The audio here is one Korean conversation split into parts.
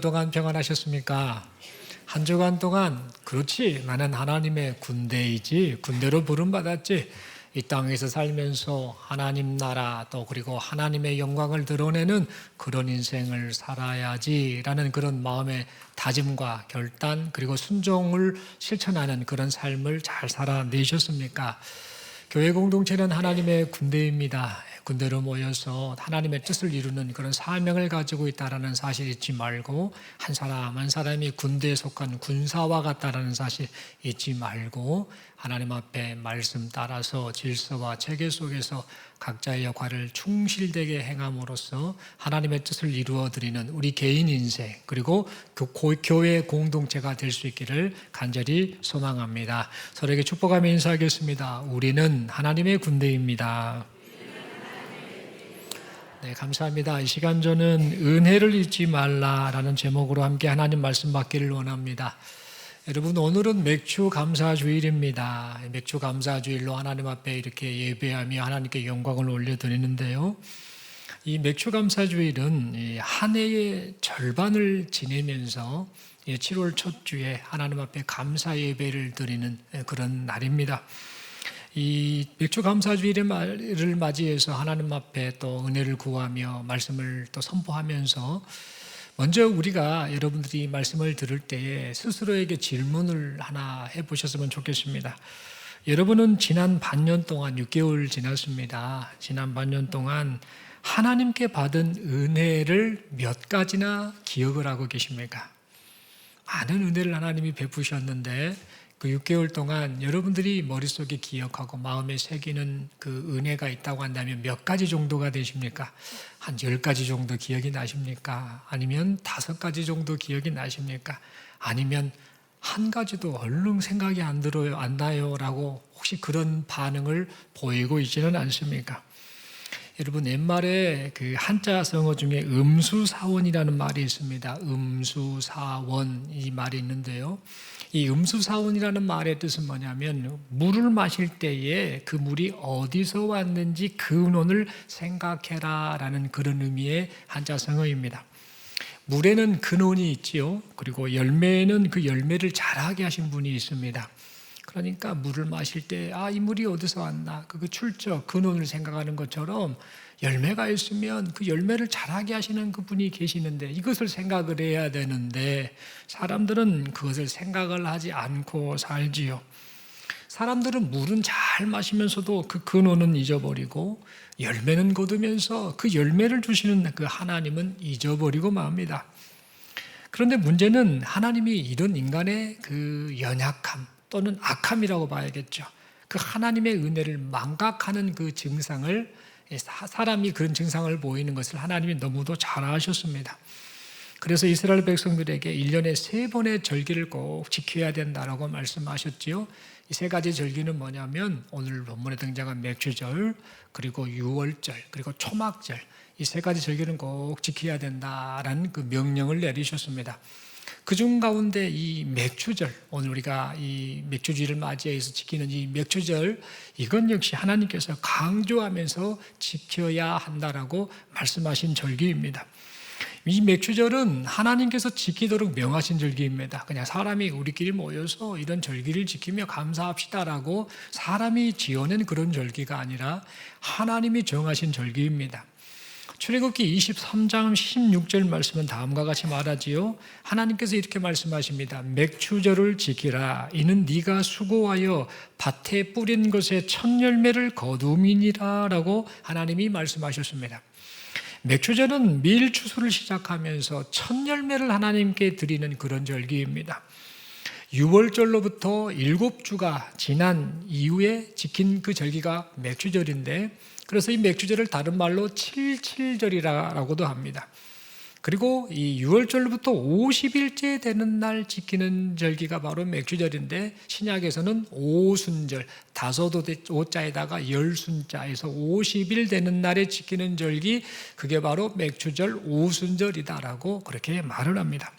동안 평안하셨습니까? 한 주간 동안 그렇지, 나는 하나님의 군대이지, 군대로 부름받았지, 이 땅에서 살면서 하나님 나라 또 그리고 하나님의 영광을 드러내는 그런 인생을 살아야지라는 그런 마음의 다짐과 결단 그리고 순종을 실천하는 그런 삶을 잘 살아내셨습니까? 교회 공동체는 하나님의 군대입니다. 군대로 모여서 하나님의 뜻을 이루는 그런 사명을 가지고 있다는 사실 잊지 말고, 한 사람 한 사람이 군대에 속한 군사와 같다는 사실 잊지 말고, 하나님 앞에 말씀 따라서 질서와 체계 속에서 각자의 역할을 충실되게 행함으로써 하나님의 뜻을 이루어드리는 우리 개인 인생 그리고 교회 공동체가 될 수 있기를 간절히 소망합니다. 서로에게 축복하며 인사하겠습니다. 우리는 하나님의 군대입니다. 네, 감사합니다. 이 시간 저는 은혜를 잊지 말라라는 제목으로 함께 하나님 말씀 받기를 원합니다. 여러분, 오늘은 맥주 감사주일입니다. 맥주 감사주일로 하나님 앞에 이렇게 예배하며 하나님께 영광을 올려드리는데요. 이 맥주 감사주일은 한 해의 절반을 지내면서 7월 첫 주에 하나님 앞에 감사 예배를 드리는 그런 날입니다. 이 맥주 감사주일을 맞이해서 하나님 앞에 또 은혜를 구하며 말씀을 또 선포하면서 먼저 우리가 여러분들이 말씀을 들을 때에 스스로에게 질문을 하나 해보셨으면 좋겠습니다. 여러분은 지난 반년 동안 6개월 지났습니다. 지난 반년 동안 하나님께 받은 은혜를 몇 가지나 기억을 하고 계십니까? 많은 은혜를 하나님이 베푸셨는데 그 6개월 동안 여러분들이 머릿속에 기억하고 마음에 새기는 그 은혜가 있다고 한다면 몇 가지 정도가 되십니까? 한 10가지 정도 기억이 나십니까? 아니면 5가지 정도 기억이 나십니까? 아니면 한 가지도 얼른 생각이 안 나요? 라고 혹시 그런 반응을 보이고 있지는 않습니까? 여러분, 옛말에 그 한자 성어 중에 음수사원이라는 말이 있습니다. 음수사원, 이 말이 있는데요. 이 음수사원이라는 말의 뜻은 뭐냐면 물을 마실 때에 그 물이 어디서 왔는지 근원을 생각해라 라는 그런 의미의 한자 성어입니다. 물에는 근원이 있지요. 그리고 열매에는 그 열매를 자라게 하신 분이 있습니다. 그러니까 물을 마실 때 이 물이 어디서 왔나, 그 출처, 근원을 생각하는 것처럼 열매가 있으면 그 열매를 자라게 하시는 그분이 계시는데 이것을 생각을 해야 되는데 사람들은 그것을 생각을 하지 않고 살지요. 사람들은 물은 잘 마시면서도 그 근원은 잊어버리고 열매는 거두면서 그 열매를 주시는 그 하나님은 잊어버리고 맙니다. 그런데 문제는 하나님이 이런 인간의 그 연약함 또는 악함이라고 봐야겠죠. 그 하나님의 은혜를 망각하는 그 증상을, 사람이 그런 증상을 보이는 것을 하나님이 너무도 잘 아셨습니다. 그래서 이스라엘 백성들에게 1년에 3번의 절기를 꼭 지켜야 된다라고 말씀하셨지요. 이 3가지 절기는 뭐냐면 오늘 본문에 등장한 맥주절, 그리고 유월절, 그리고 초막절, 이 3가지 절기는 꼭 지켜야 된다라는 그 명령을 내리셨습니다. 그중 가운데 이 맥주절, 오늘 우리가 이 맥주주일을 맞이해서 지키는 이 맥주절, 이건 역시 하나님께서 강조하면서 지켜야 한다라고 말씀하신 절기입니다. 이 맥주절은 하나님께서 지키도록 명하신 절기입니다. 그냥 사람이 우리끼리 모여서 이런 절기를 지키며 감사합시다라고 사람이 지어낸 그런 절기가 아니라 하나님이 정하신 절기입니다. 출애굽기 23장 16절 말씀은 다음과 같이 말하지요. 하나님께서 이렇게 말씀하십니다. 맥주절을 지키라. 이는 네가 수고하여 밭에 뿌린 것에 첫 열매를 거둠이니라 라고 하나님이 말씀하셨습니다. 맥주절은 밀 추수를 시작하면서 첫 열매를 하나님께 드리는 그런 절기입니다. 유월절로부터 7주가 지난 이후에 지킨 그 절기가 맥주절인데, 그래서 이 맥주절을 다른 말로 칠칠절이라고도 합니다. 그리고 이 6월절로부터 50일째 되는 날 지키는 절기가 바로 맥주절인데, 신약에서는 오순절, 5자에다가 열순자에서 50일 되는 날에 지키는 절기, 그게 바로 맥주절 오순절이다라고 그렇게 말을 합니다.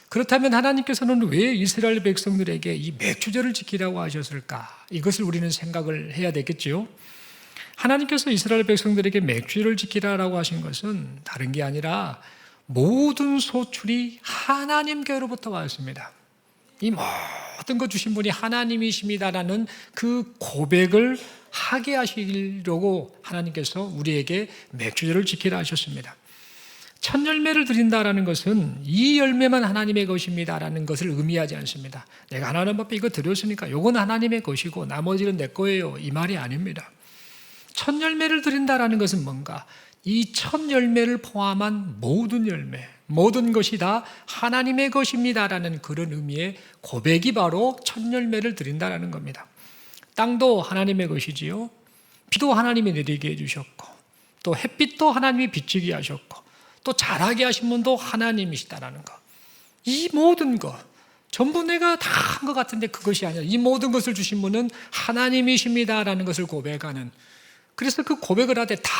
그렇다면 하나님께서는 왜 이스라엘 백성들에게 이 맥주절을 지키라고 하셨을까? 이것을 우리는 생각을 해야 되겠죠. 하나님께서 이스라엘 백성들에게 맥주를 지키라고 하신 것은 다른 게 아니라 모든 소출이 하나님께로부터 왔습니다. 이 모든 것 주신 분이 하나님이십니다라는 그 고백을 하게 하시려고 하나님께서 우리에게 맥주제를 지키라 하셨습니다. 첫 열매를 드린다라는 것은 이 열매만 하나님의 것입니다라는 것을 의미하지 않습니다. 내가 하나님 앞에 이거 드렸으니까 이건 하나님의 것이고 나머지는 내 거예요, 이 말이 아닙니다. 첫 열매를 드린다라는 것은 뭔가? 이 첫 열매를 포함한 모든 열매, 모든 것이 다 하나님의 것입니다라는 그런 의미의 고백이 바로 첫 열매를 드린다라는 겁니다. 땅도 하나님의 것이지요, 비도 하나님이 내리게 해주셨고, 또 햇빛도 하나님이 비치게 하셨고, 또 자라게 하신 분도 하나님이시다라는 것. 이 모든 것, 전부 내가 다 한 것 같은데 그것이 아니라 이 모든 것을 주신 분은 하나님이십니다라는 것을 고백하는, 그래서 그 고백을 하되 다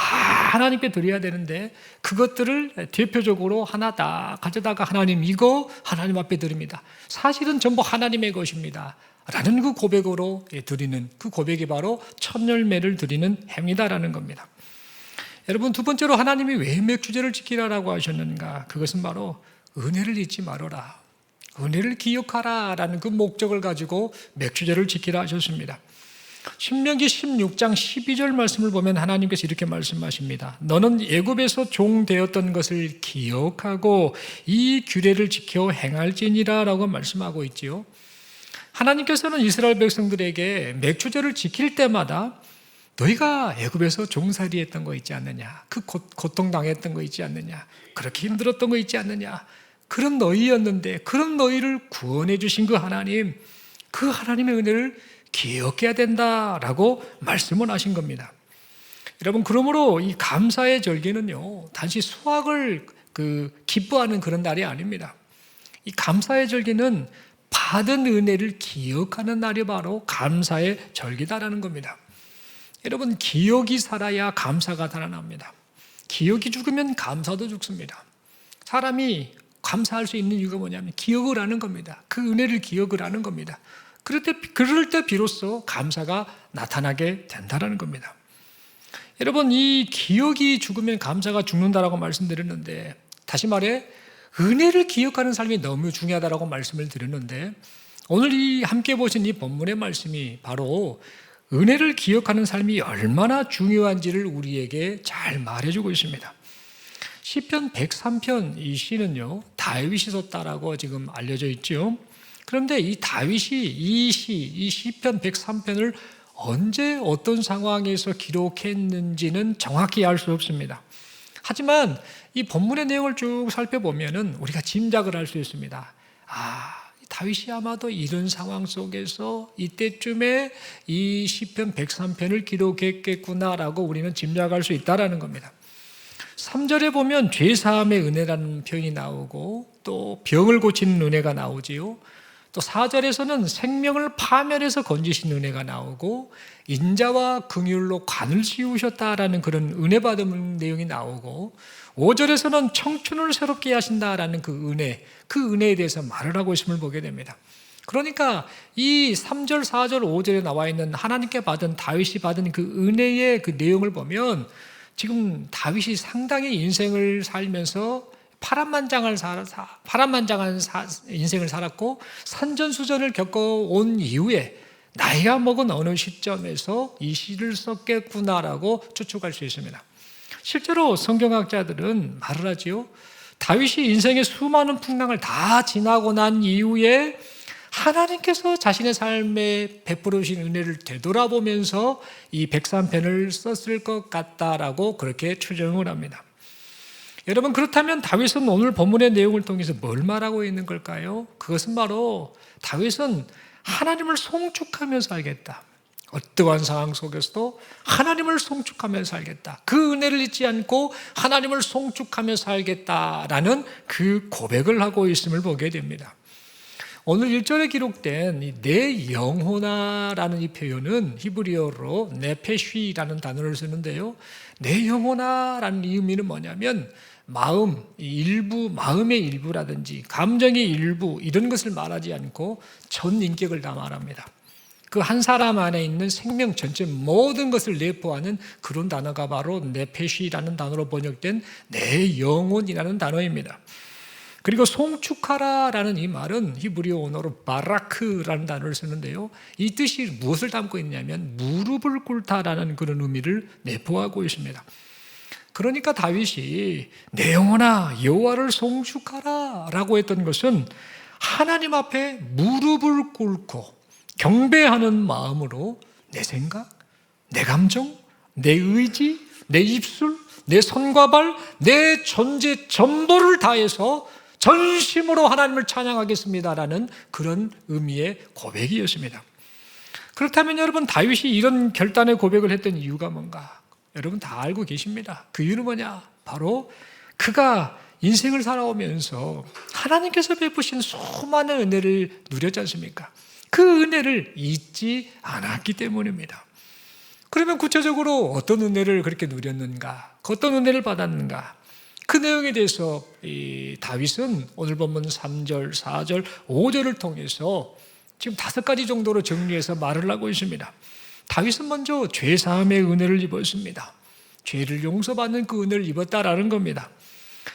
하나님께 드려야 되는데 그것들을 대표적으로 하나 다 가져다가 하나님 이거 하나님 앞에 드립니다. 사실은 전부 하나님의 것입니다 라는 그 고백으로 드리는, 그 고백이 바로 첫 열매를 드리는 해입니다라는 겁니다. 여러분, 두 번째로 하나님이 왜 맥주제를 지키라라고 하셨는가? 그것은 바로 은혜를 잊지 말아라, 은혜를 기억하라 라는 그 목적을 가지고 맥주제를 지키라 하셨습니다. 신명기 16장 12절 말씀을 보면 하나님께서 이렇게 말씀하십니다. 너는 애굽에서 종 되었던 것을 기억하고 이 규례를 지켜 행할지니라 라고 말씀하고 있지요. 하나님께서는 이스라엘 백성들에게 맥주제를 지킬 때마다 너희가 애굽에서 종살이 했던 거 있지 않느냐, 그 고통당했던 거 있지 않느냐, 그렇게 힘들었던 거 있지 않느냐, 그런 너희였는데 그런 너희를 구원해 주신 그 하나님, 그 하나님의 은혜를 기억해야 된다라고 말씀을 하신 겁니다. 여러분, 그러므로 이 감사의 절기는요, 단지 수확을 기뻐하는 그런 날이 아닙니다. 이 감사의 절기는 받은 은혜를 기억하는 날이 바로 감사의 절기다라는 겁니다. 여러분, 기억이 살아야 감사가 살아납니다. 기억이 죽으면 감사도 죽습니다. 사람이 감사할 수 있는 이유가 뭐냐면 기억을 하는 겁니다. 그 은혜를 기억을 하는 겁니다. 그럴 때 비로소 감사가 나타나게 된다는 겁니다. 여러분, 이 기억이 죽으면 감사가 죽는다라고 말씀드렸는데, 다시 말해 은혜를 기억하는 삶이 너무 중요하다라고 말씀을 드렸는데, 오늘 이 함께 보신 이 본문의 말씀이 바로 은혜를 기억하는 삶이 얼마나 중요한지를 우리에게 잘 말해주고 있습니다. 시편 103편 이 시는요, 다윗이 썼다라고 지금 알려져 있죠. 그런데 이 다윗이 이 시편 103편을 언제 어떤 상황에서 기록했는지는 정확히 알 수 없습니다. 하지만 이 본문의 내용을 쭉 살펴보면은 우리가 짐작을 할 수 있습니다. 다윗이 아마도 이런 상황 속에서 이때쯤에 이 시편 103편을 기록했겠구나라고 우리는 짐작할 수 있다라는 겁니다. 3절에 보면 죄사함의 은혜라는 표현이 나오고, 또 병을 고치는 은혜가 나오지요. 또 4절에서는 생명을 파멸해서 건지신 은혜가 나오고, 인자와 긍휼로 관을 씌우셨다라는 그런 은혜 받은 내용이 나오고, 5절에서는 청춘을 새롭게 하신다라는 그 은혜에 대해서 말을 하고 있음을 보게 됩니다. 그러니까 이 3절, 4절, 5절에 나와 있는 하나님께 받은, 다윗이 받은 그 은혜의 그 내용을 보면 지금 다윗이 상당히 인생을 살면서 파란만장한 인생을 살았고, 산전수전을 겪어온 이후에 나이가 먹은 어느 시점에서 이 시를 썼겠구나라고 추측할 수 있습니다. 실제로 성경학자들은 말을 하지요. 다윗이 인생의 수많은 풍랑을 다 지나고 난 이후에 하나님께서 자신의 삶에 베풀어 주신 은혜를 되돌아보면서 이 103편을 썼을 것 같다라고 그렇게 추정을 합니다. 여러분, 그렇다면 다윗은 오늘 본문의 내용을 통해서 뭘 말하고 있는 걸까요? 그것은 바로 다윗은 하나님을 송축하며 살겠다. 어떠한 상황 속에서도 하나님을 송축하며 살겠다. 그 은혜를 잊지 않고 하나님을 송축하며 살겠다라는 그 고백을 하고 있음을 보게 됩니다. 오늘 1절에 기록된 내 영혼아라는 이 표현은 히브리어로 네페쉬라는 단어를 쓰는데요. 내 영혼아라는 이 의미는 뭐냐면 마음의 일부라든지 감정의 일부 이런 것을 말하지 않고 전 인격을 다 말합니다. 그 한 사람 안에 있는 생명 전체 모든 것을 내포하는 그런 단어가 바로 네페시라는 단어로 번역된 내 영혼이라는 단어입니다. 그리고 송축하라라는 이 말은 히브리어 언어로 바라크라는 단어를 쓰는데요. 이 뜻이 무엇을 담고 있냐면 무릎을 꿇다라는 그런 의미를 내포하고 있습니다. 그러니까 다윗이 내 영혼아 여호와를 송축하라라고 했던 것은 하나님 앞에 무릎을 꿇고 경배하는 마음으로 내 생각, 내 감정, 내 의지, 내 입술, 내 손과 발, 내 존재 전부를 다해서 전심으로 하나님을 찬양하겠습니다라는 그런 의미의 고백이었습니다. 그렇다면 여러분 다윗이 이런 결단의 고백을 했던 이유가 뭔가? 여러분 다 알고 계십니다. 그 이유는 뭐냐? 바로 그가 인생을 살아오면서 하나님께서 베푸신 수많은 은혜를 누렸지 않습니까? 그 은혜를 잊지 않았기 때문입니다. 그러면 구체적으로 어떤 은혜를 그렇게 누렸는가? 어떤 은혜를 받았는가? 그 내용에 대해서 이 다윗은 오늘 본문 3절, 4절, 5절을 통해서 지금 5가지 정도로 정리해서 말을 하고 있습니다. 다윗은 먼저 죄사함의 은혜를 입었습니다. 죄를 용서받는 그 은혜를 입었다라는 겁니다.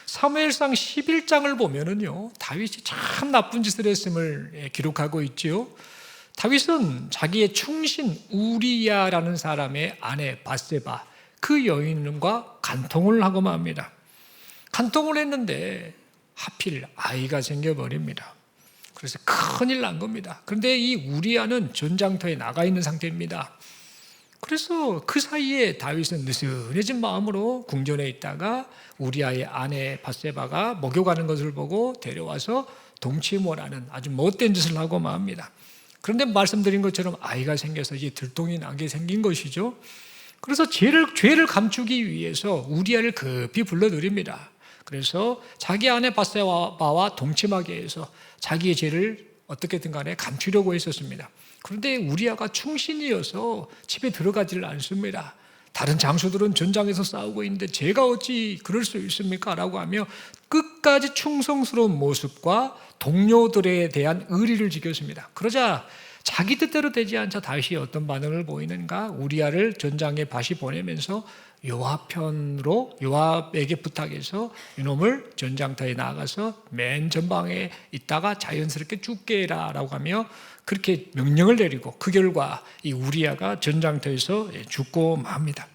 사무엘상 11장을 보면은요, 다윗이 참 나쁜 짓을 했음을 기록하고 있지요. 다윗은 자기의 충신 우리야라는 사람의 아내 바세바, 그 여인과 간통을 하고 맙니다. 간통을 했는데 하필 아이가 생겨버립니다. 그래서 큰일 난 겁니다. 그런데 이 우리야는 전장터에 나가 있는 상태입니다. 그래서 그 사이에 다윗은 느슨해진 마음으로 궁전에 있다가 우리아의 아내 바세바가 목욕하는 것을 보고 데려와서 동치모라는 아주 못된 짓을 하고 맙니다. 그런데 말씀드린 것처럼 아이가 생겨서 이제 들통이 나게 생긴 것이죠. 그래서 죄를 감추기 위해서 우리아를 급히 불러들입니다. 그래서 자기 아내 바세바와 동침하게 해서 자기의 죄를 어떻게든 간에 감추려고 했었습니다. 그런데 우리아가 충신이어서 집에 들어가지를 않습니다. 다른 장수들은 전장에서 싸우고 있는데 제가 어찌 그럴 수 있습니까? 라고 하며 끝까지 충성스러운 모습과 동료들에 대한 의리를 지켰습니다. 그러자 자기 뜻대로 되지 않자 다윗이 어떤 반응을 보이는가? 우리아를 전장에 다시 보내면서 요압 편으로 요압에게 부탁해서 이놈을 전장터에 나가서 맨 전방에 있다가 자연스럽게 죽게 해라 라고 하며 그렇게 명령을 내리고 그 결과 이 우리아가 전장터에서 죽고 맙니다.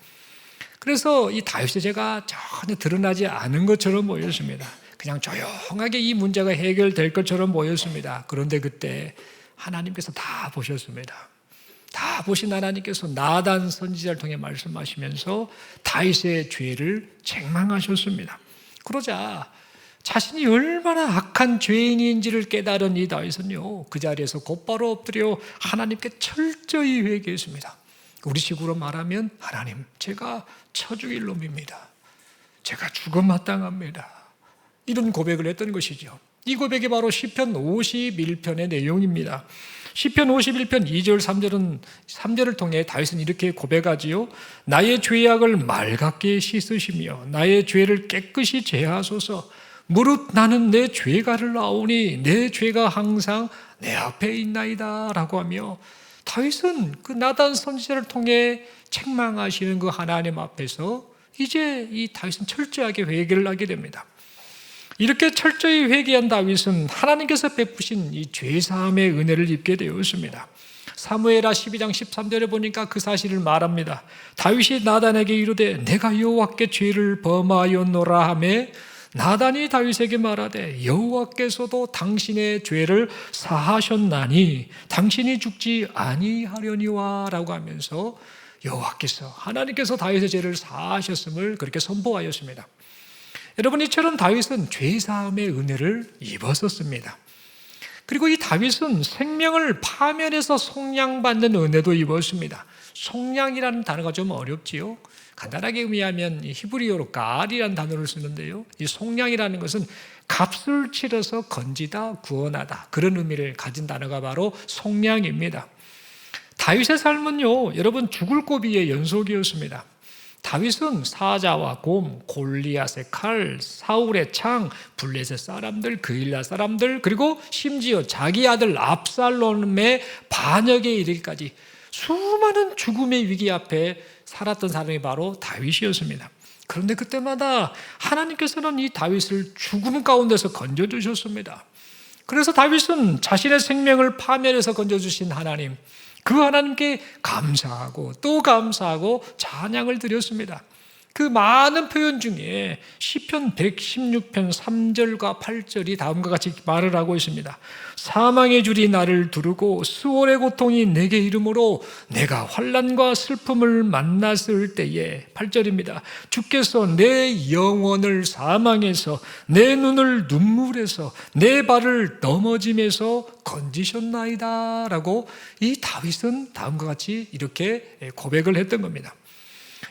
그래서 이 다윗의 죄가 전혀 드러나지 않은 것처럼 보였습니다. 그냥 조용하게 이 문제가 해결될 것처럼 보였습니다. 그런데 그때 하나님께서 다 보셨습니다. 다 보신 하나님께서 나단 선지자를 통해 말씀하시면서 다윗의 죄를 책망하셨습니다. 그러자 자신이 얼마나 악한 죄인인지를 깨달은 이 다윗은요, 그 자리에서 곧바로 엎드려 하나님께 철저히 회개했습니다. 우리식으로 말하면 하나님, 제가 쳐죽일 놈입니다. 제가 죽음 마땅합니다. 이런 고백을 했던 것이죠. 이 고백이 바로 시편 51편의 내용입니다. 시편 51편 2절 3절을 통해 다윗은 이렇게 고백하지요. 나의 죄악을 맑게 씻으시며 나의 죄를 깨끗이 제하소서. 무릇 나는 내 죄가를 아오니 내 죄가 항상 내 앞에 있나이다 라고 하며 다윗은 그 나단 선지자를 통해 책망하시는 그 하나님 앞에서 이제 이 다윗은 철저하게 회개를 하게 됩니다. 이렇게 철저히 회개한 다윗은 하나님께서 베푸신 이 죄사함의 은혜를 입게 되었습니다. 사무엘하 12장 13절에 보니까 그 사실을 말합니다. 다윗이 나단에게 이르되 내가 여호와께 죄를 범하였노라 하며 나단이 다윗에게 말하되 여호와께서도 당신의 죄를 사하셨나니 당신이 죽지 아니하려니와 라고 하면서 여호와께서 하나님께서 다윗의 죄를 사하셨음을 그렇게 선포하였습니다. 여러분, 이처럼 다윗은 죄사함의 은혜를 입었었습니다. 그리고 이 다윗은 생명을 파멸해서 속량받는 은혜도 입었습니다. 속량이라는 단어가 좀 어렵지요. 간단하게 의미하면 히브리어로 갈이라는 단어를 쓰는데요, 이 속량이라는 것은 값을 치러서 건지다, 구원하다, 그런 의미를 가진 단어가 바로 속량입니다. 다윗의 삶은요, 여러분 죽을 고비의 연속이었습니다. 다윗은 사자와 곰, 골리앗의 칼, 사울의 창, 블레셋 사람들, 그일라 사람들, 그리고 심지어 자기 아들 압살롬의 반역에 이르기까지 수많은 죽음의 위기 앞에 살았던 사람이 바로 다윗이었습니다. 그런데 그때마다 하나님께서는 이 다윗을 죽음 가운데서 건져주셨습니다. 그래서 다윗은 자신의 생명을 파멸해서 건져주신 하나님, 그 하나님께 감사하고 또 감사하고 찬양을 드렸습니다. 그 많은 표현 중에 시편 116편 3절과 8절이 다음과 같이 말을 하고 있습니다. 사망의 줄이 나를 두르고 수월의 고통이 내게 이르므로 내가 환난과 슬픔을 만났을 때에 8절입니다. 주께서 내 영혼을 사망에서 내 눈을 눈물에서 내 발을 넘어짐에서 건지셨나이다 라고 이 다윗은 다음과 같이 이렇게 고백을 했던 겁니다.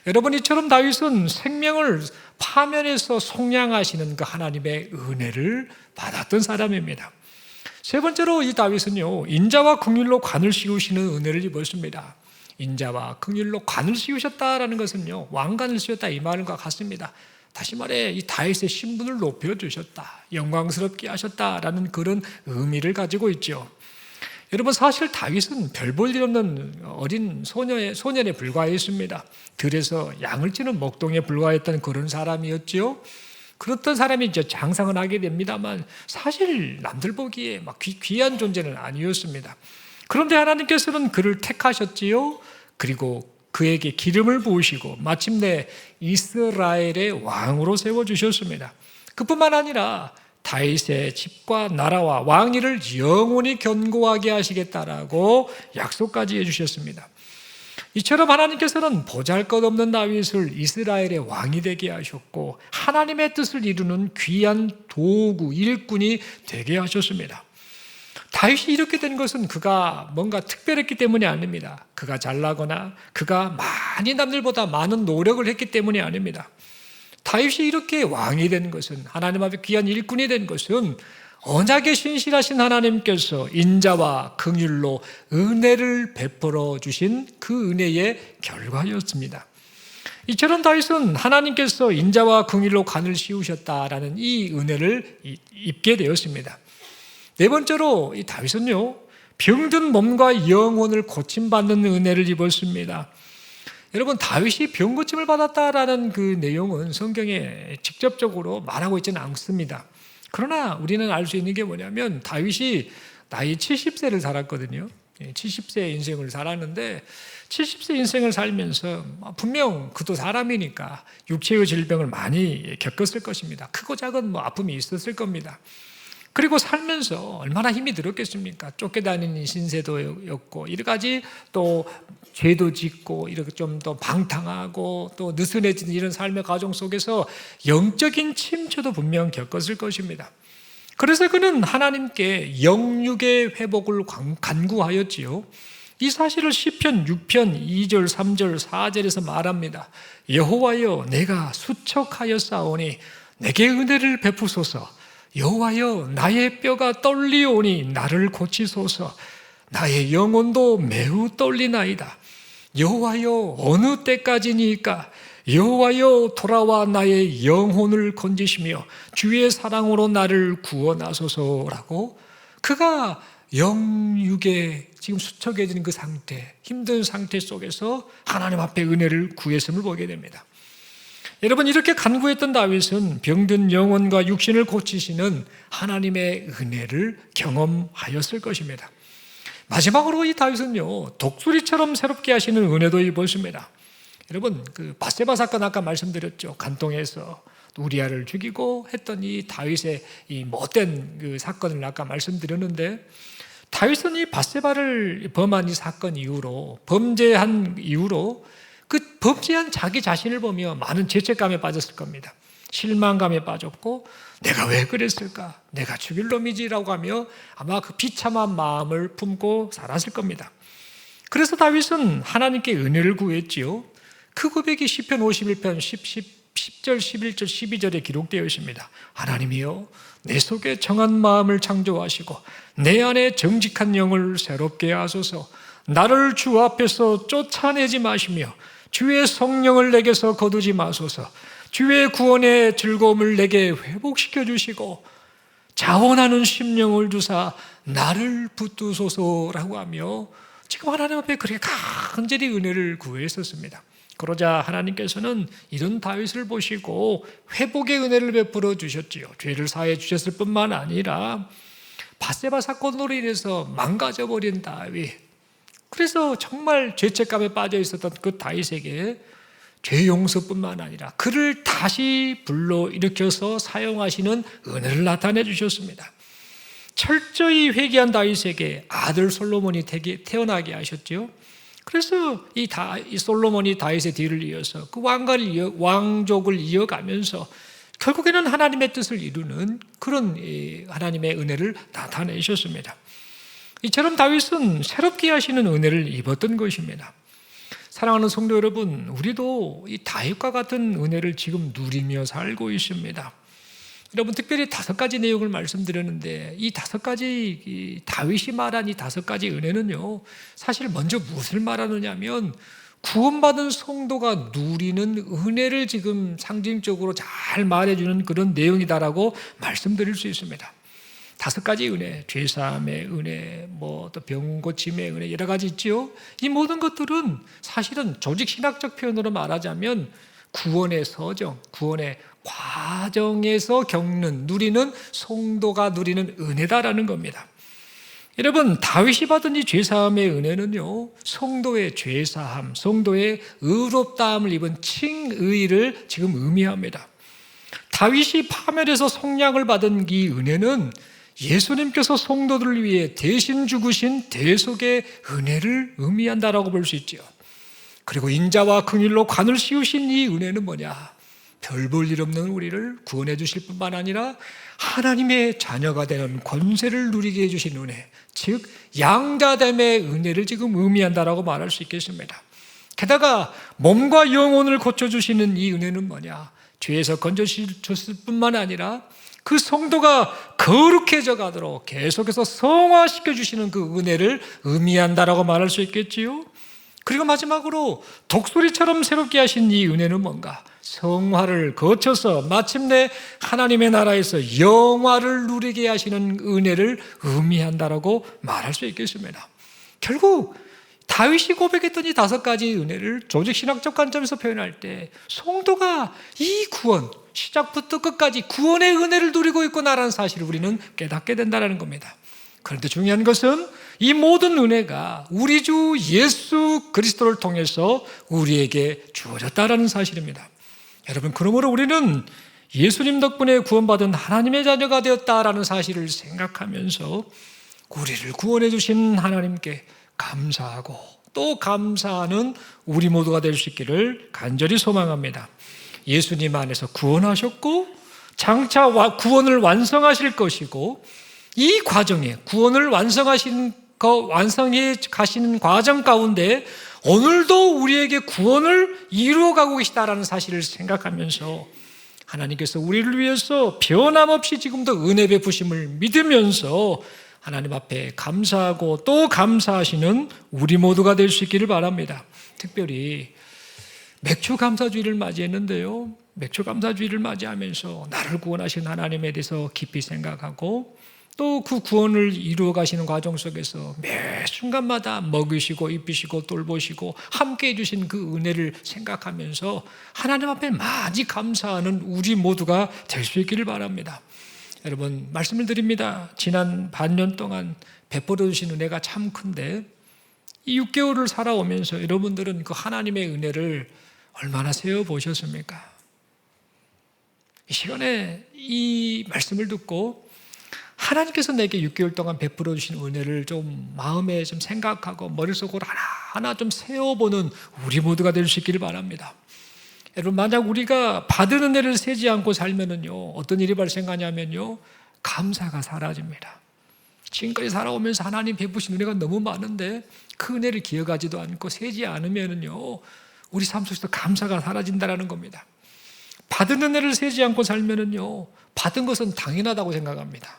여러분, 이처럼 다윗은 생명을 파멸해서 속량하시는 그 하나님의 은혜를 받았던 사람입니다. 세 번째로 이 다윗은요, 인자와 긍휼로 관을 씌우시는 은혜를 입었습니다. 인자와 긍휼로 관을 씌우셨다라는 것은요, 왕관을 씌웠다 이 말과 같습니다. 다시 말해 이 다윗의 신분을 높여주셨다, 영광스럽게 하셨다라는 그런 의미를 가지고 있죠. 여러분, 사실 다윗은 별 볼 일 없는 어린 소년에 불과했습니다. 들에서 양을 치는 목동에 불과했던 그런 사람이었죠. 그렇던 사람이 이제 장성을 하게 됩니다만 사실 남들 보기에 막 귀한 존재는 아니었습니다. 그런데 하나님께서는 그를 택하셨지요. 그리고 그에게 기름을 부으시고 마침내 이스라엘의 왕으로 세워주셨습니다. 그뿐만 아니라 다윗의 집과 나라와 왕위를 영원히 견고하게 하시겠다라고 약속까지 해주셨습니다. 이처럼 하나님께서는 보잘것없는 다윗을 이스라엘의 왕이 되게 하셨고 하나님의 뜻을 이루는 귀한 도구, 일꾼이 되게 하셨습니다. 다윗이 이렇게 된 것은 그가 뭔가 특별했기 때문이 아닙니다. 그가 잘나거나 그가 많이 남들보다 많은 노력을 했기 때문이 아닙니다. 다윗이 이렇게 왕이 된 것은, 하나님 앞에 귀한 일꾼이 된 것은 언약에 신실하신 하나님께서 인자와 긍휼로 은혜를 베풀어 주신 그 은혜의 결과였습니다. 이처럼 다윗은 하나님께서 인자와 긍휼로 관을 씌우셨다라는 이 은혜를 입게 되었습니다. 네 번째로 이 다윗은요, 병든 몸과 영혼을 고침받는 은혜를 입었습니다. 여러분, 다윗이 병고침을 받았다라는 그 내용은 성경에 직접적으로 말하고 있지는 않습니다. 그러나 우리는 알 수 있는 게 뭐냐면 다윗이 나이 70세를 살았거든요. 70세 인생을 살았는데 70세 인생을 살면서 분명 그도 사람이니까 육체의 질병을 많이 겪었을 것입니다. 크고 작은 아픔이 있었을 겁니다. 그리고 살면서 얼마나 힘이 들었겠습니까? 쫓겨다니는 신세도였고 여러 가지 또 죄도 짓고 이렇게 좀 더 방탕하고 또 느슨해지는 이런 삶의 과정 속에서 영적인 침체도 분명 겪었을 것입니다. 그래서 그는 하나님께 영육의 회복을 간구하였지요. 이 사실을 시편 6편 2절, 3절, 4절에서 말합니다. 여호와여, 내가 수척하였사오니 내게 은혜를 베푸소서. 여호와여, 나의 뼈가 떨리오니 나를 고치소서. 나의 영혼도 매우 떨리나이다. 여호와여, 어느 때까지니까? 여호와여, 돌아와 나의 영혼을 건지시며 주의 사랑으로 나를 구원하소서라고 그가 영육에 지금 수척해진 그 상태, 힘든 상태 속에서 하나님 앞에 은혜를 구했음을 보게 됩니다. 여러분, 이렇게 간구했던 다윗은 병든 영혼과 육신을 고치시는 하나님의 은혜를 경험하였을 것입니다. 마지막으로 이 다윗은요, 독수리처럼 새롭게 하시는 은혜도 입었습니다. 여러분, 그 밧세바 사건 아까 말씀드렸죠. 간통해서 우리아를 죽이고 했던 이 다윗의 이 못된 그 사건을 아까 말씀드렸는데, 다윗은 이 밧세바를 범한 이 사건 이후로, 범죄한 이후로 그 범죄한 자기 자신을 보며 많은 죄책감에 빠졌을 겁니다. 실망감에 빠졌고 내가 왜 그랬을까? 내가 죽일 놈이지라고 하며 아마 그 비참한 마음을 품고 살았을 겁니다. 그래서 다윗은 하나님께 은혜를 구했지요. 그 고백이 시편 51편 10절, 11절, 12절에 기록되어 있습니다. 하나님이여, 내 속에 정한 마음을 창조하시고 내 안에 정직한 영을 새롭게 하소서. 나를 주 앞에서 쫓아내지 마시며 주의 성령을 내게서 거두지 마소서. 주의 구원의 즐거움을 내게 회복시켜 주시고 자원하는 심령을 주사 나를 붙드소서라고 하며 지금 하나님 앞에 그렇게 간절히 은혜를 구했었습니다. 그러자 하나님께서는 이런 다윗을 보시고 회복의 은혜를 베풀어 주셨지요. 죄를 사해 주셨을 뿐만 아니라 밧세바 사건으로 인해서 망가져버린 다윗, 그래서 정말 죄책감에 빠져 있었던 그 다윗에게 죄 용서뿐만 아니라 그를 다시 불러일으켜서 사용하시는 은혜를 나타내 주셨습니다. 철저히 회개한 다윗에게 아들 솔로몬이 태어나게 하셨죠. 그래서 이 솔로몬이 다윗의 뒤를 이어서 그 왕족을 이어가면서 결국에는 하나님의 뜻을 이루는 그런 하나님의 은혜를 나타내셨습니다. 이처럼 다윗은 새롭게 하시는 은혜를 입었던 것입니다. 사랑하는 성도 여러분, 우리도 이 다윗과 같은 은혜를 지금 누리며 살고 있습니다. 여러분, 특별히 5가지 내용을 말씀드렸는데 이 5가지 다윗이 말한 이 5가지 은혜는요, 사실 먼저 무엇을 말하느냐 하면 구원받은 성도가 누리는 은혜를 지금 상징적으로 잘 말해주는 그런 내용이다라고 말씀드릴 수 있습니다. 5가지 은혜, 죄사함의 은혜, 또 병 고침의 은혜, 여러 가지 있죠. 이 모든 것들은 사실은 조직 신학적 표현으로 말하자면 구원의 서정, 구원의 과정에서 누리는 성도가 누리는 은혜다라는 겁니다. 여러분, 다윗이 받은 이 죄사함의 은혜는요, 성도의 죄사함, 성도의 의롭다함을 입은 칭의를 지금 의미합니다. 다윗이 파멸해서 속량을 받은 이 은혜는 예수님께서 성도들을 위해 대신 죽으신 대속의 은혜를 의미한다라고 볼 수 있죠. 그리고 인자와 긍휼로 관을 씌우신 이 은혜는 뭐냐? 별 볼 일 없는 우리를 구원해 주실 뿐만 아니라 하나님의 자녀가 되는 권세를 누리게 해주신 은혜, 즉 양자됨의 은혜를 지금 의미한다라고 말할 수 있겠습니다. 게다가 몸과 영혼을 고쳐주시는 이 은혜는 뭐냐? 죄에서 건져주실 뿐만 아니라 그 성도가 거룩해져 가도록 계속해서 성화시켜 주시는 그 은혜를 의미한다라고 말할 수 있겠지요. 그리고 마지막으로 독수리처럼 새롭게 하신 이 은혜는 뭔가? 성화를 거쳐서 마침내 하나님의 나라에서 영화를 누리게 하시는 은혜를 의미한다라고 말할 수 있겠습니다. 결국 다윗이 고백했던 이 5가지 은혜를 조직신학적 관점에서 표현할 때 성도가 이 구원, 시작부터 끝까지 구원의 은혜를 누리고 있구나라는 사실을 우리는 깨닫게 된다는 겁니다. 그런데 중요한 것은 이 모든 은혜가 우리 주 예수 그리스도를 통해서 우리에게 주어졌다는 사실입니다. 여러분, 그러므로 우리는 예수님 덕분에 구원받은 하나님의 자녀가 되었다라는 사실을 생각하면서 우리를 구원해 주신 하나님께 감사하고 또 감사하는 우리 모두가 될 수 있기를 간절히 소망합니다. 예수님 안에서 구원하셨고 장차 구원을 완성하실 것이고 이 과정에 구원을 완성해 가시는 과정 가운데 오늘도 우리에게 구원을 이루어가고 계시다라는 사실을 생각하면서 하나님께서 우리를 위해서 변함없이 지금도 은혜 베푸심을 믿으면서 하나님 앞에 감사하고 또 감사하시는 우리 모두가 될 수 있기를 바랍니다. 특별히 맥주 감사주의를 맞이했는데요, 맥주 감사주의를 맞이하면서 나를 구원하신 하나님에 대해서 깊이 생각하고 또 그 구원을 이루어 가시는 과정 속에서 매 순간마다 먹이시고 입히시고 돌보시고 함께 해주신 그 은혜를 생각하면서 하나님 앞에 많이 감사하는 우리 모두가 될 수 있기를 바랍니다. 여러분, 말씀을 드립니다. 지난 반년 동안 베풀어 주신 은혜가 참 큰데 이 6개월을 살아오면서 여러분들은 그 하나님의 은혜를 얼마나 세어보셨습니까? 이 시간에 이 말씀을 듣고 하나님께서 내게 6개월 동안 베풀어 주신 은혜를 좀 마음에 좀 생각하고 머릿속으로 하나하나 좀 세어보는 우리 모두가 될 수 있기를 바랍니다. 여러분, 만약 우리가 받은 은혜를 세지 않고 살면은요, 어떤 일이 발생하냐면요, 감사가 사라집니다. 지금까지 살아오면서 하나님 베푸신 은혜가 너무 많은데 그 은혜를 기억하지도 않고 세지 않으면은요, 우리 삶 속에서 감사가 사라진다라는 겁니다. 받은 은혜를 세지 않고 살면은요, 받은 것은 당연하다고 생각합니다.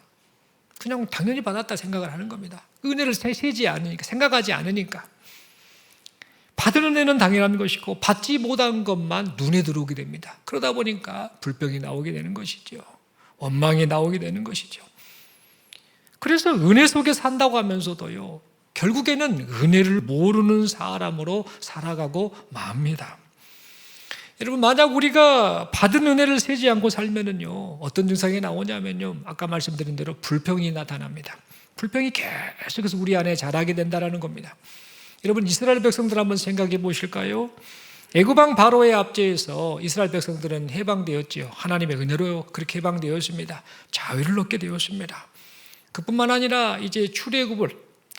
그냥 당연히 받았다 생각을 하는 겁니다. 은혜를 세지 않으니까, 생각하지 않으니까. 받은 은혜는 당연한 것이고 받지 못한 것만 눈에 들어오게 됩니다. 그러다 보니까 불평이 나오게 되는 것이죠. 원망이 나오게 되는 것이죠. 그래서 은혜 속에 산다고 하면서도요, 결국에는 은혜를 모르는 사람으로 살아가고 맙니다. 여러분, 만약 우리가 받은 은혜를 세지 않고 살면은요, 어떤 증상이 나오냐면요, 아까 말씀드린 대로 불평이 나타납니다. 불평이 계속해서 우리 안에 자라게 된다는 겁니다. 여러분, 이스라엘 백성들 한번 생각해 보실까요? 애굽왕 바로의 압제에서 이스라엘 백성들은 해방되었지요. 하나님의 은혜로 그렇게 해방되었습니다. 자유를 얻게 되었습니다. 그뿐만 아니라 이제 출애굽을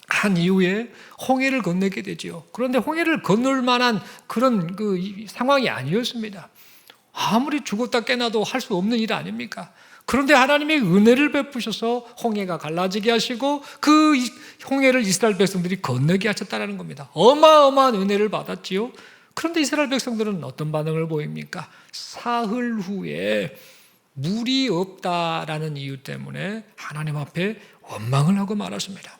한 이후에 홍해를 건너게 되지요. 그런데 홍해를 건널 만한 그런 상황이 아니었습니다. 아무리 죽었다 깨나도 할 수 없는 일 아닙니까? 그런데 하나님의 은혜를 베푸셔서 홍해가 갈라지게 하시고 그 홍해를 이스라엘 백성들이 건너게 하셨다는 겁니다. 어마어마한 은혜를 받았지요. 그런데 이스라엘 백성들은 어떤 반응을 보입니까? 사흘 후에 물이 없다라는 이유 때문에 하나님 앞에 원망을 하고 말았습니다.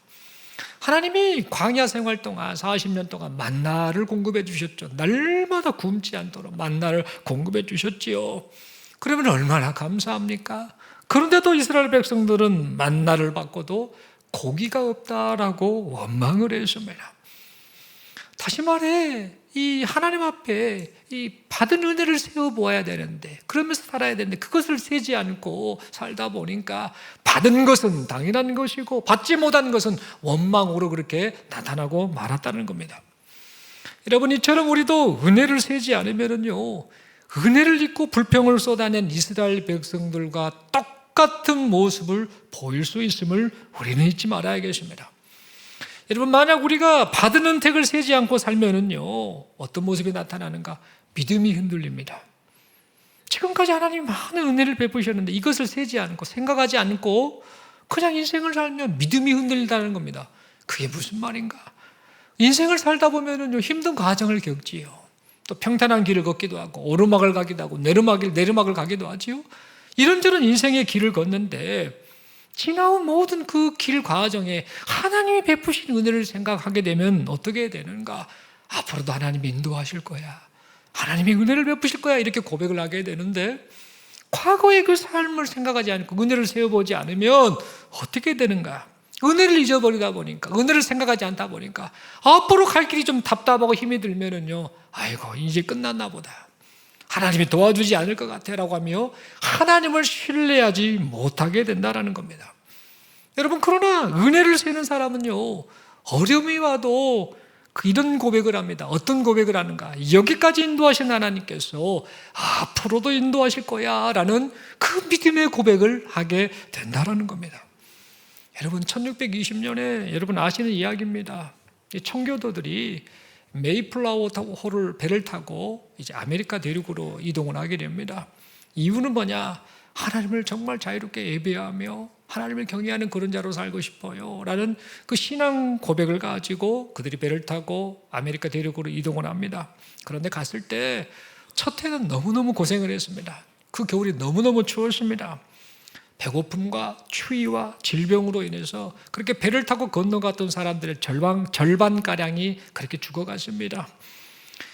하나님이 광야 생활 동안 40년 동안 만나를 공급해 주셨죠. 날마다 굶지 않도록 만나를 공급해 주셨지요. 그러면 얼마나 감사합니까? 그런데도 이스라엘 백성들은 만나를 받고도 고기가 없다라고 원망을 했습니다. 다시 말해, 이 하나님 앞에 이 받은 은혜를 세워보아야 되는데, 그러면서 살아야 되는데 그것을 세지 않고 살다 보니까 받은 것은 당연한 것이고 받지 못한 것은 원망으로 그렇게 나타나고 말았다는 겁니다. 여러분, 이처럼 우리도 은혜를 세지 않으면요, 은혜를 잊고 불평을 쏟아낸 이스라엘 백성들과 똑같은 모습을 보일 수 있음을 우리는 잊지 말아야겠습니다. 여러분, 만약 우리가 받은 은택을 세지 않고 살면은요, 어떤 모습이 나타나는가? 믿음이 흔들립니다. 지금까지 하나님이 많은 은혜를 베푸셨는데 이것을 세지 않고 생각하지 않고 그냥 인생을 살면 믿음이 흔들린다는 겁니다. 그게 무슨 말인가? 인생을 살다 보면은요, 힘든 과정을 겪지요. 또 평탄한 길을 걷기도 하고 오르막을 가기도 하고 내리막을 가기도 하지요. 이런저런 인생의 길을 걷는데 지나온 모든 그 길 과정에 하나님이 베푸신 은혜를 생각하게 되면 어떻게 되는가? 앞으로도 하나님이 인도하실 거야. 하나님이 은혜를 베푸실 거야. 이렇게 고백을 하게 되는데 과거의 그 삶을 생각하지 않고 은혜를 세워보지 않으면 어떻게 되는가? 은혜를 잊어버리다 보니까, 은혜를 생각하지 않다 보니까 앞으로 갈 길이 좀 답답하고 힘이 들면은요, 아이고 이제 끝났나 보다, 하나님이 도와주지 않을 것 같아라고 하며 하나님을 신뢰하지 못하게 된다는 겁니다. 여러분, 그러나 은혜를 세는 사람은요, 어려움이 와도 이런 고백을 합니다. 어떤 고백을 하는가? 여기까지 인도하신 하나님께서 앞으로도 인도하실 거야 라는 그 믿음의 고백을 하게 된다는 겁니다. 여러분, 1620년에 여러분 아시는 이야기입니다. 청교도들이 메이플라워 배를 타고 이제 아메리카 대륙으로 이동을 하게 됩니다. 이유는 뭐냐? 하나님을 정말 자유롭게 예배하며 하나님을 경외하는 그런 자로 살고 싶어요 라는 그 신앙 고백을 가지고 그들이 배를 타고 아메리카 대륙으로 이동을 합니다. 그런데 갔을 때 첫 해는 너무너무 고생을 했습니다. 그 겨울이 너무너무 추웠습니다. 배고픔과 추위와 질병으로 인해서 그렇게 배를 타고 건너갔던 사람들의 절반가량이 그렇게 죽어갔습니다.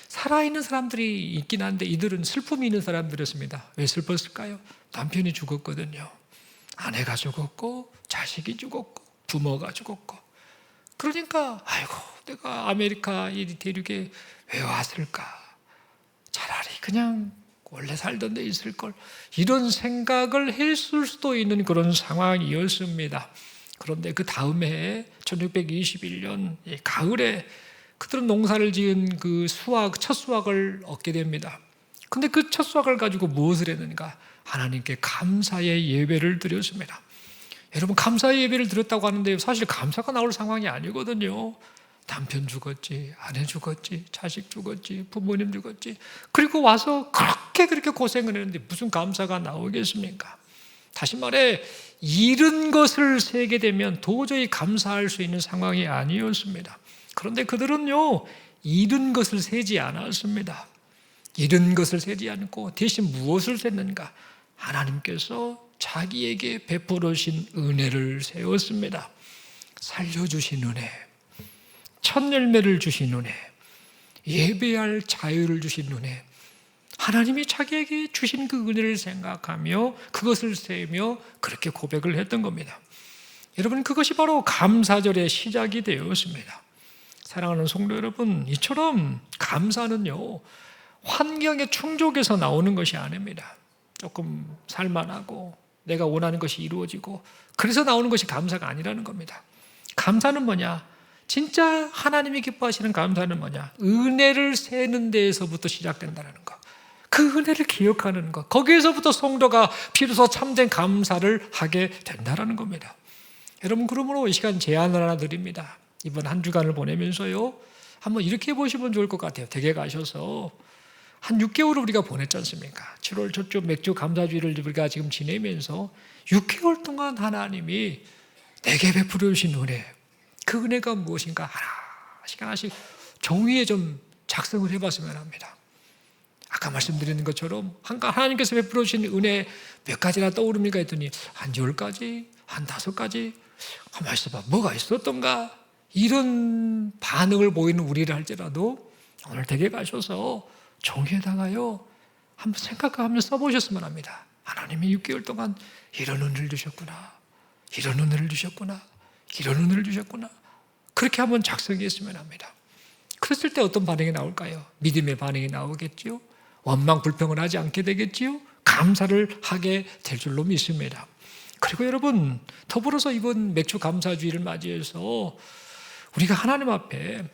살아있는 사람들이 있긴 한데 이들은 슬픔이 있는 사람들이었습니다. 왜 슬펐을까요? 남편이 죽었거든요. 아내가 죽었고 자식이 죽었고 부모가 죽었고. 그러니까 아이고, 내가 아메리카 이 대륙에 왜 왔을까? 차라리 그냥 원래 살던 데 있을 걸, 이런 생각을 했을 수도 있는 그런 상황이었습니다. 그런데 그 다음 해에 1621년 가을에 그들은 농사를 지은 그 첫 수확을 얻게 됩니다. 근데 그 첫 수확을 가지고 무엇을 했는가? 하나님께 감사의 예배를 드렸습니다. 여러분, 감사의 예배를 드렸다고 하는데 사실 감사가 나올 상황이 아니거든요. 남편 죽었지, 아내 죽었지, 자식 죽었지, 부모님 죽었지. 그리고 와서 그렇게 고생을 했는데 무슨 감사가 나오겠습니까? 다시 말해, 잃은 것을 세게 되면 도저히 감사할 수 있는 상황이 아니었습니다. 그런데 그들은요, 잃은 것을 세지 않았습니다. 잃은 것을 세지 않고 대신 무엇을 셌는가? 하나님께서 자기에게 베풀으신 은혜를 세웠습니다. 살려주신 은혜, 첫 열매를 주신 은혜, 예배할 자유를 주신 은혜, 하나님이 자기에게 주신 그 은혜를 생각하며 그것을 세며 그렇게 고백을 했던 겁니다. 여러분, 그것이 바로 감사절의 시작이 되었습니다. 사랑하는 성도 여러분, 이처럼 감사는요, 환경의 충족에서 나오는 것이 아닙니다. 조금 살만하고 내가 원하는 것이 이루어지고 그래서 나오는 것이 감사가 아니라는 겁니다. 감사는 뭐냐? 진짜 하나님이 기뻐하시는 감사는 뭐냐? 은혜를 세는 데에서부터 시작된다는 것. 그 은혜를 기억하는 것. 거기에서부터 성도가 비로소 참된 감사를 하게 된다는 겁니다. 여러분, 그러므로 이 시간 제안을 하나 드립니다. 이번 한 주간을 보내면서요, 한번 이렇게 해보시면 좋을 것 같아요. 댁에 가셔서 한 6개월을 우리가 보냈지 않습니까? 7월 초점 맥주 감사주의를 우리가 지금 지내면서 6개월 동안 하나님이 내게 베풀어 주신 은혜, 그 은혜가 무엇인가 하나씩 하나씩 종이에 좀 작성을 해봤으면 합니다. 아까 말씀드리는 것처럼 하나님께서 베풀어 주신 은혜 몇 가지나 떠오릅니까 했더니 한 10가지, 한 5가지. 가만히 있어봐, 뭐가 있었던가? 이런 반응을 보이는 우리를 할지라도 오늘 댁에 가셔서 종이에다가요 한번 생각하며 써보셨으면 합니다. 하나님이 6개월 동안 이런 은혜를 주셨구나, 이런 은혜를 주셨구나, 이런 은혜를 주셨구나. 그렇게 한번 작성했으면 합니다. 그랬을 때 어떤 반응이 나올까요? 믿음의 반응이 나오겠지요. 원망 불평을 하지 않게 되겠지요. 감사를 하게 될 줄로 믿습니다. 그리고 여러분, 더불어서 이번 맥주 감사주의를 맞이해서 우리가 하나님 앞에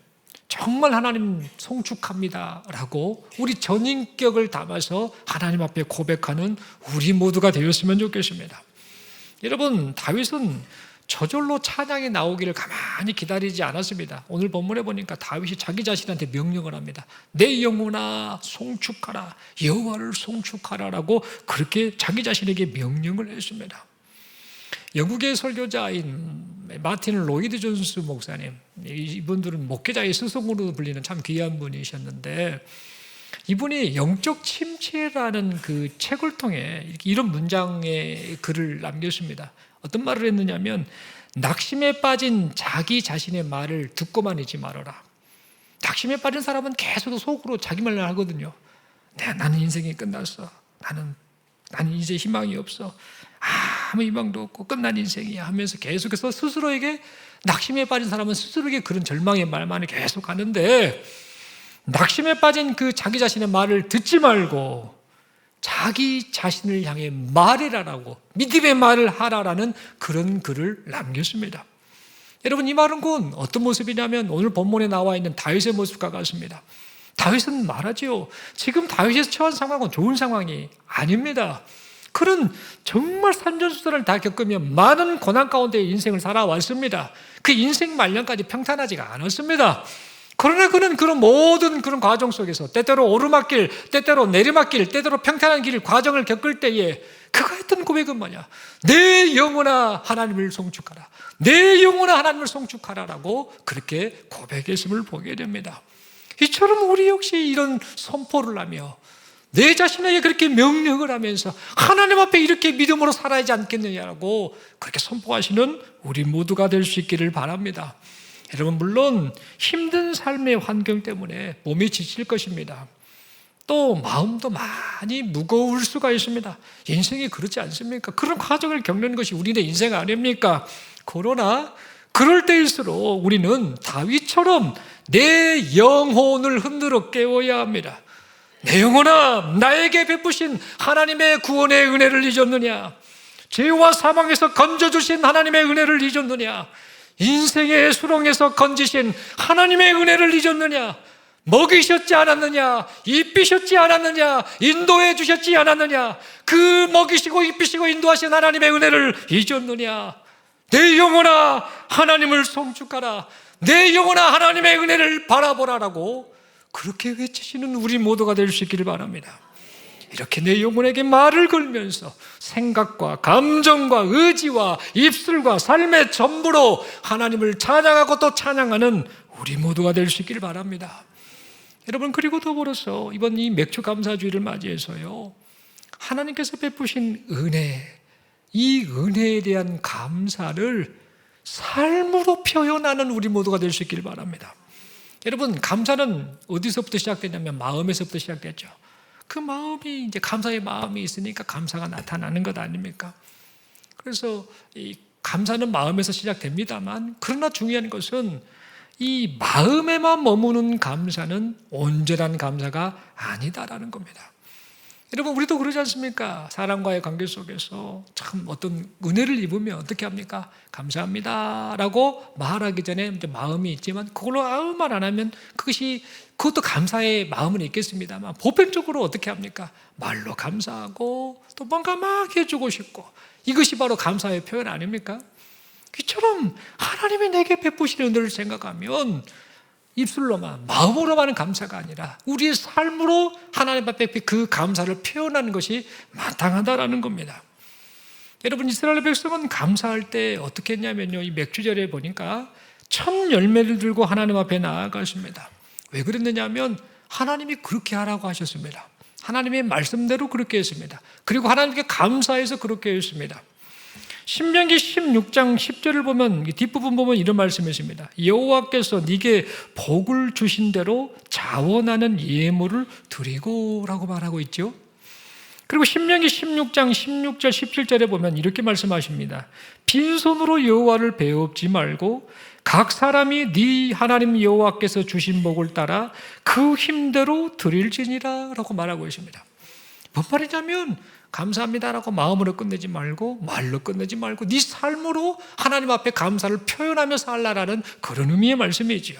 정말 하나님 송축합니다 라고 우리 전인격을 담아서 하나님 앞에 고백하는 우리 모두가 되었으면 좋겠습니다. 여러분, 다윗은 저절로 찬양이 나오기를 가만히 기다리지 않았습니다. 오늘 본문에 보니까 다윗이 자기 자신한테 명령을 합니다. 내 영혼아 송축하라, 여호와를 송축하라라고 그렇게 자기 자신에게 명령을 했습니다. 영국의 설교자인 마틴 로이드 존스 목사님, 이분들은 목회자의 스승으로 불리는 참 귀한 분이셨는데, 이분이 영적 침체라는 그 책을 통해 이런 문장의 글을 남겼습니다. 어떤 말을 했느냐면, 낙심에 빠진 자기 자신의 말을 듣고만 있지 말아라. 낙심에 빠진 사람은 계속 속으로 자기 말을 하거든요. 나는 인생이 끝났어. 나는 이제 희망이 없어. 아무 희망도 없고 끝난 인생이야 하면서 계속해서 스스로에게, 낙심에 빠진 사람은 스스로에게 그런 절망의 말만을 계속 하는데, 낙심에 빠진 그 자기 자신의 말을 듣지 말고 자기 자신을 향해 말해라라고, 믿음의 말을 하라라는 그런 글을 남겼습니다. 여러분, 이 말은 곧 어떤 모습이냐면 오늘 본문에 나와 있는 다윗의 모습과 같습니다. 다윗은 말하지요. 지금 다윗이 처한 상황은 좋은 상황이 아닙니다. 그는 정말 산전수전을 다 겪으며 많은 고난 가운데 인생을 살아왔습니다. 그 인생 말년까지 평탄하지가 않았습니다. 그러나 그는 그런 모든 그런 과정 속에서 때때로 오르막길, 때때로 내리막길, 때때로 평탄한 길 과정을 겪을 때에 그가 했던 고백은 뭐냐? 내 영혼아 하나님을 송축하라, 내 영혼아 하나님을 송축하라라고 그렇게 고백했음을 보게 됩니다. 이처럼 우리 역시 이런 선포를 하며 내 자신에게 그렇게 명령을 하면서 하나님 앞에 이렇게 믿음으로 살아야 하지 않겠느냐고 그렇게 선포하시는 우리 모두가 될 수 있기를 바랍니다. 여러분, 물론 힘든 삶의 환경 때문에 몸이 지칠 것입니다. 또 마음도 많이 무거울 수가 있습니다. 인생이 그렇지 않습니까? 그런 과정을 겪는 것이 우리의 인생 아닙니까? 그러나 그럴 때일수록 우리는 다윗처럼 내 영혼을 흔들어 깨워야 합니다. 내 영혼아, 나에게 베푸신 하나님의 구원의 은혜를 잊었느냐? 죄와 사망에서 건져주신 하나님의 은혜를 잊었느냐? 인생의 수렁에서 건지신 하나님의 은혜를 잊었느냐? 먹이셨지 않았느냐? 입히셨지 않았느냐? 인도해 주셨지 않았느냐? 그 먹이시고 입히시고 인도하신 하나님의 은혜를 잊었느냐? 내 영혼아 하나님을 송축하라, 내 영혼아 하나님의 은혜를 바라보라라고 그렇게 외치시는 우리 모두가 될 수 있기를 바랍니다. 이렇게 내 영혼에게 말을 걸면서 생각과 감정과 의지와 입술과 삶의 전부로 하나님을 찬양하고 또 찬양하는 우리 모두가 될 수 있기를 바랍니다. 여러분, 그리고 더불어서 이번 이 맥주 감사주의를 맞이해서요, 하나님께서 베푸신 은혜, 이 은혜에 대한 감사를 삶으로 표현하는 우리 모두가 될 수 있기를 바랍니다. 여러분, 감사는 어디서부터 시작되냐면 마음에서부터 시작됐죠. 그 마음이 이제 감사의 마음이 있으니까 감사가 나타나는 것 아닙니까? 그래서 이 감사는 마음에서 시작됩니다만, 그러나 중요한 것은 이 마음에만 머무는 감사는 온전한 감사가 아니다라는 겁니다. 여러분, 우리도 그러지 않습니까? 사람과의 관계 속에서 참 어떤 은혜를 입으면 어떻게 합니까? 감사합니다 라고 말하기 전에 이제 마음이 있지만 그걸로 아무 말 안 하면 그것도 감사의 마음은 있겠습니다만 보편적으로 어떻게 합니까? 말로 감사하고 또 뭔가 막 해주고 싶고, 이것이 바로 감사의 표현 아닙니까? 이처럼 하나님이 내게 베푸시는 은혜를 생각하면 입술로만, 마음으로만은 감사가 아니라 우리의 삶으로 하나님 앞에 그 감사를 표현하는 것이 마땅하다라는 겁니다. 여러분, 이스라엘 백성은 감사할 때 어떻게 했냐면요, 이 맥주절에 보니까 첫 열매를 들고 하나님 앞에 나아갔습니다. 왜 그랬느냐면 하나님이 그렇게 하라고 하셨습니다. 하나님의 말씀대로 그렇게 했습니다. 그리고 하나님께 감사해서 그렇게 했습니다. 신명기 16장 10절을 보면, 뒷부분 보면 이런 말씀이 있습니다. 여호와께서 네게 복을 주신 대로 자원하는 예물을 드리고 라고 말하고 있죠. 그리고 신명기 16장 16절 17절에 보면 이렇게 말씀하십니다. 빈손으로 여호와를 배웁지 말고 각 사람이 네 하나님 여호와께서 주신 복을 따라 그 힘대로 드릴지니라 라고 말하고 있습니다. 뭔 말이냐면 감사합니다라고 마음으로 끝내지 말고 말로 끝내지 말고 네 삶으로 하나님 앞에 감사를 표현하며 살라라는 그런 의미의 말씀이지요.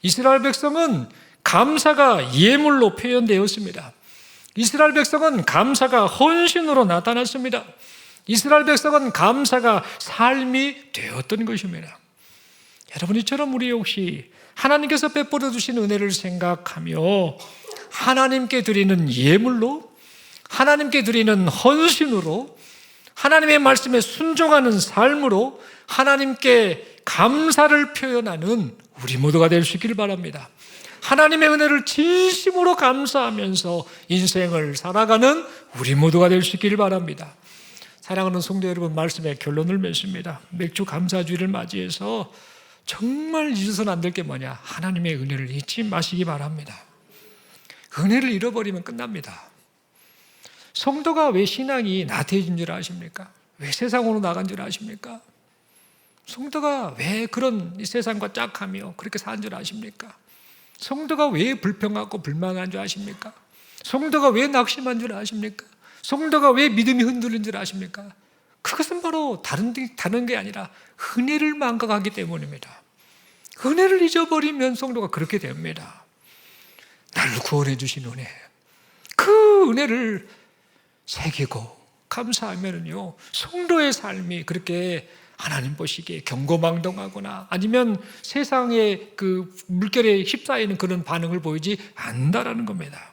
이스라엘 백성은 감사가 예물로 표현되었습니다. 이스라엘 백성은 감사가 헌신으로 나타났습니다. 이스라엘 백성은 감사가 삶이 되었던 것입니다. 여러분, 이처럼 우리 역시 하나님께서 베풀어 주신 은혜를 생각하며 하나님께 드리는 예물로, 하나님께 드리는 헌신으로, 하나님의 말씀에 순종하는 삶으로 하나님께 감사를 표현하는 우리 모두가 될 수 있기를 바랍니다. 하나님의 은혜를 진심으로 감사하면서 인생을 살아가는 우리 모두가 될 수 있기를 바랍니다. 사랑하는 성도 여러분, 말씀의 결론을 맺습니다. 맥주 감사주의를 맞이해서 정말 잊어서는 안 될 게 뭐냐? 하나님의 은혜를 잊지 마시기 바랍니다. 은혜를 잃어버리면 끝납니다. 성도가 왜 신앙이 나태해진 줄 아십니까? 왜 세상으로 나간 줄 아십니까? 성도가 왜 그런 세상과 짝하며 그렇게 사는 줄 아십니까? 성도가 왜 불평하고 불만한 줄 아십니까? 성도가 왜 낙심한 줄 아십니까? 성도가 왜 믿음이 흔들린 줄 아십니까? 그것은 바로 다른 게 아니라 은혜를 망각하기 때문입니다. 은혜를 잊어버리면 성도가 그렇게 됩니다. 나를 구원해 주신 은혜, 그 은혜를 새기고 감사하면요, 성도의 삶이 그렇게 하나님 보시기에 경거망동하거나 아니면 세상의 그 물결에 휩싸이는 그런 반응을 보이지 않는다라는 겁니다.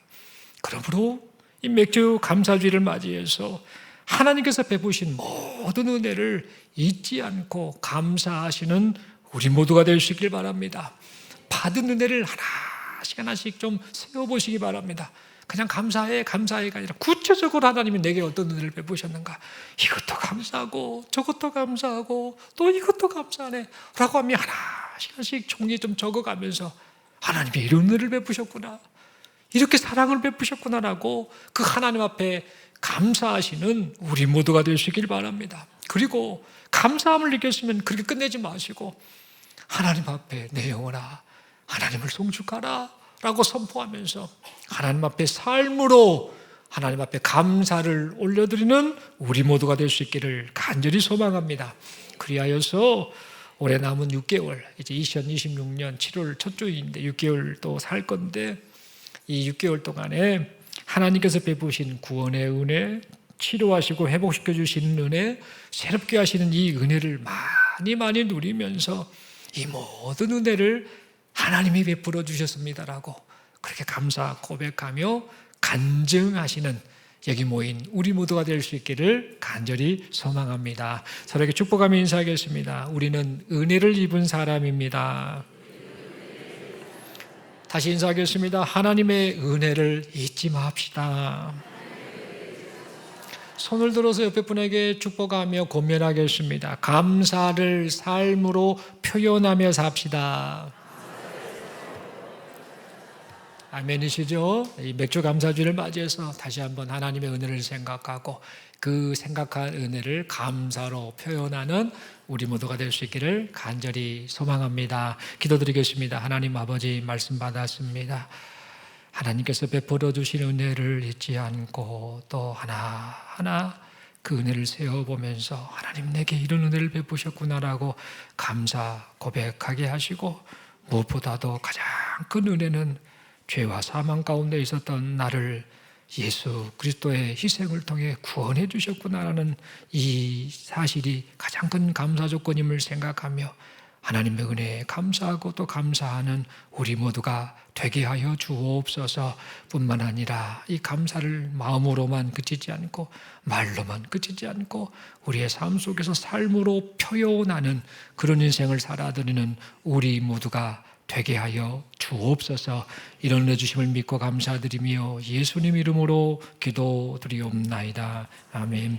그러므로 이 맥주 감사주의를 맞이해서 하나님께서 베푸신 모든 은혜를 잊지 않고 감사하시는 우리 모두가 될 수 있길 바랍니다. 받은 은혜를 하나씩 좀 세워보시기 바랍니다. 그냥 감사해가 아니라 구체적으로 하나님이 내게 어떤 은혜를 베푸셨는가, 이것도 감사하고 저것도 감사하고 또 이것도 감사하네 라고 하면 하나씩 종이에 좀 적어가면서 하나님이 이런 은혜를 베푸셨구나, 이렇게 사랑을 베푸셨구나 라고 그 하나님 앞에 감사하시는 우리 모두가 될 수 있길 바랍니다. 그리고 감사함을 느꼈으면 그렇게 끝내지 마시고 하나님 앞에 내 영혼아 하나님을 송축하라 라고 선포하면서 하나님 앞에 삶으로 하나님 앞에 감사를 올려드리는 우리 모두가 될 수 있기를 간절히 소망합니다. 그리하여서 올해 남은 6개월, 이제 2026년 7월 첫 주인데 6개월 또 살 건데, 이 6개월 동안에 하나님께서 베푸신 구원의 은혜, 치료하시고 회복시켜 주시는 은혜, 새롭게 하시는 이 은혜를 많이 누리면서 이 모든 은혜를 하나님이 베풀어 주셨습니다라고 그렇게 감사 고백하며 간증하시는 여기 모인 우리 모두가 될 수 있기를 간절히 소망합니다. 서로에게 축복하며 인사하겠습니다. 우리는 은혜를 입은 사람입니다. 다시 인사하겠습니다. 하나님의 은혜를 잊지 맙시다. 손을 들어서 옆에 분에게 축복하며 권면하겠습니다. 감사를 삶으로 표현하며 삽시다. 아멘이시죠? 이 맥주 감사주를 맞이해서 다시 한번 하나님의 은혜를 생각하고 그 생각한 은혜를 감사로 표현하는 우리 모두가 될 수 있기를 간절히 소망합니다. 기도드리겠습니다. 하나님 아버지 말씀 받았습니다. 하나님께서 베풀어 주신 은혜를 잊지 않고 또 하나하나 그 은혜를 세어보면서 하나님 내게 이런 은혜를 베푸셨구나라고 감사 고백하게 하시고, 무엇보다도 가장 큰 은혜는 죄와 사망 가운데 있었던 나를 예수 그리스도의 희생을 통해 구원해 주셨구나라는 이 사실이 가장 큰 감사 조건임을 생각하며 하나님의 은혜에 감사하고 또 감사하는 우리 모두가 되게 하여 주옵소서. 뿐만 아니라 이 감사를 마음으로만 그치지 않고 말로만 그치지 않고 우리의 삶 속에서 삶으로 표현하는 그런 인생을 살아드리는 우리 모두가 되게 하여 주옵소서. 이런 은혜 주심을 믿고 감사드리며 예수님 이름으로 기도드리옵나이다. 아멘.